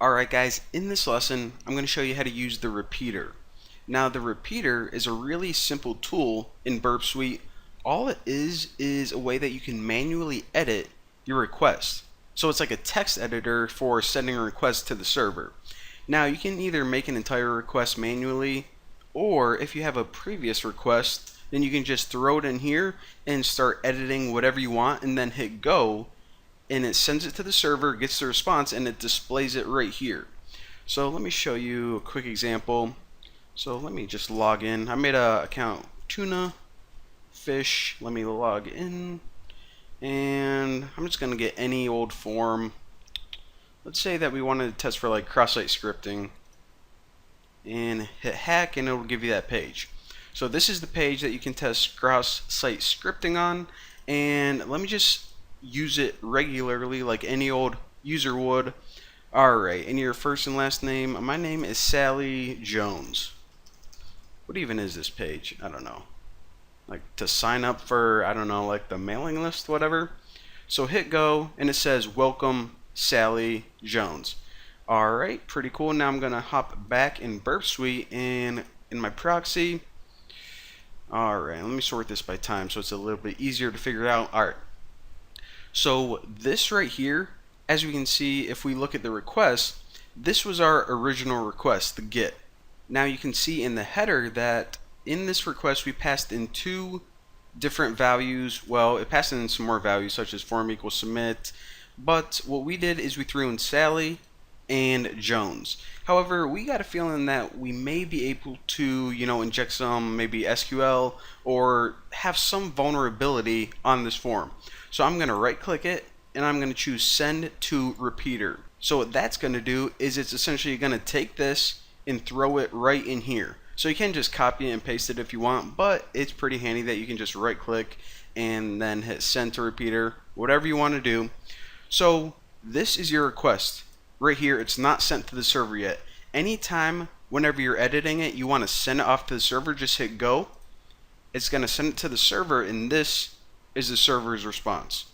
Alright guys, in this lesson I'm going to show you how to use the repeater. Now the repeater is a really simple tool in Burp Suite. All it is a way that you can manually edit your request. So it's like a text editor for sending a request to the server. Now you can either make an entire request manually, or if you have a previous request, then you can just throw it in here and start editing whatever you want and then hit go, and it sends it to the server, gets the response, and it displays it right here. So let me show you a quick example. So let me just log in. I made a account tuna fish. Let me log in, and I'm just gonna get any old form. Let's say that we wanted to test for like cross-site scripting, and hit hack, and it'll give you that page. So this is the page that you can test cross-site scripting on, and let me just use it regularly like any old user would. Alright, and your first and last name. My name is Sally Jones. What even is this page? I don't know. Like to sign up for, I don't know, like the mailing list, whatever. So hit go, and it says welcome Sally Jones. Alright, pretty cool. Now I'm gonna hop back in Burp Suite and in my proxy. Alright, let me sort this by time so it's a little bit easier to figure out. Alright. So this right here, as we can see, if we look at the request, this was our original request, the get. Now you can see in the header that in this request we passed in two different values. Well, it passed in some more values such as form equals submit, but what we did is we threw in Sally and Jones. However, we got a feeling that we may be able to, inject some maybe SQL or have some vulnerability on this form. So I'm going to right click it, and I'm going to choose send to repeater. So what that's going to do is it's essentially going to take this and throw it right in here. So you can just copy it and paste it if you want, but it's pretty handy that you can just right click and then hit send to repeater, whatever you want to do. So this is your request right here. It's not sent to the server yet. Anytime whenever you're editing it you want to send it off to the server, just hit go. It's going to send it to the server, and this is the server's response.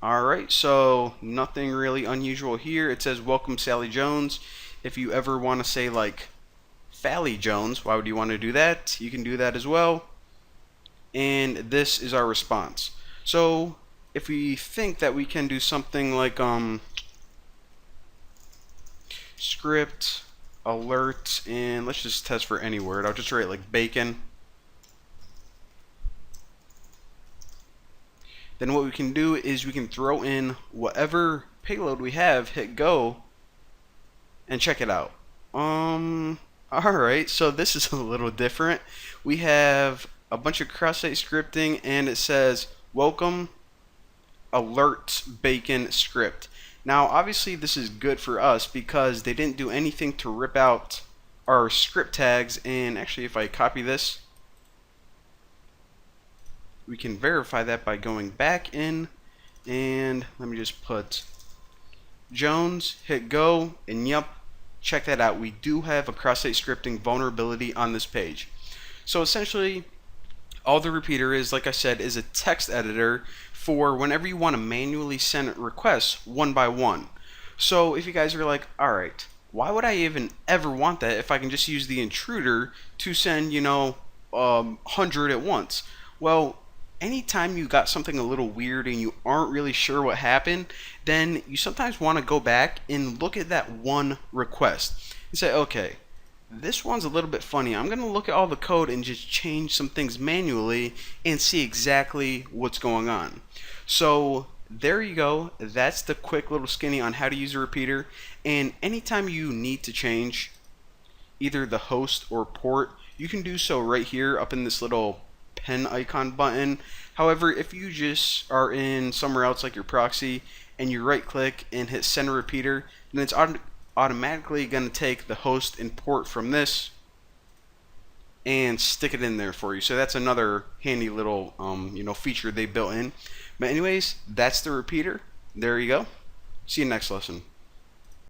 Alright, so nothing really unusual here. It says welcome Sally Jones. If you ever want to say like Fally Jones, why would you want to do that? You can do that as well. And this is our response. So if we think that we can do something like script alert, and let's just test for any word. I'll just write like bacon. Then what we can do is we can throw in whatever payload we have, hit go, and check it out. Alright, so this is a little different. We have a bunch of cross-site scripting, and it says welcome alert bacon script. Now obviously this is good for us because they didn't do anything to rip out our script tags, and actually if I copy this, we can verify that by going back in, and let me just put Jones, hit go, and yep, check that out. We do have a cross-site scripting vulnerability on this page. So essentially all the repeater is, like I said, is a text editor for whenever you want to manually send requests one by one. So if you guys are like, alright, why would I even ever want that if I can just use the intruder to send 100 at once? Well, anytime you got something a little weird and you aren't really sure what happened, then you sometimes want to go back and look at that one request and say, okay, this one's a little bit funny. I'm going to look at all the code and just change some things manually and see exactly what's going on. So there you go. That's the quick little skinny on how to use a repeater. And anytime you need to change either the host or port, you can do so right here up in this little pen icon button. However, if you just are in somewhere else like your proxy and you right click and hit send repeater, then it's automatically going to take the host and port from this and stick it in there for you. So that's another handy little feature they built in. But anyways, that's the repeater. There you go. See you next lesson.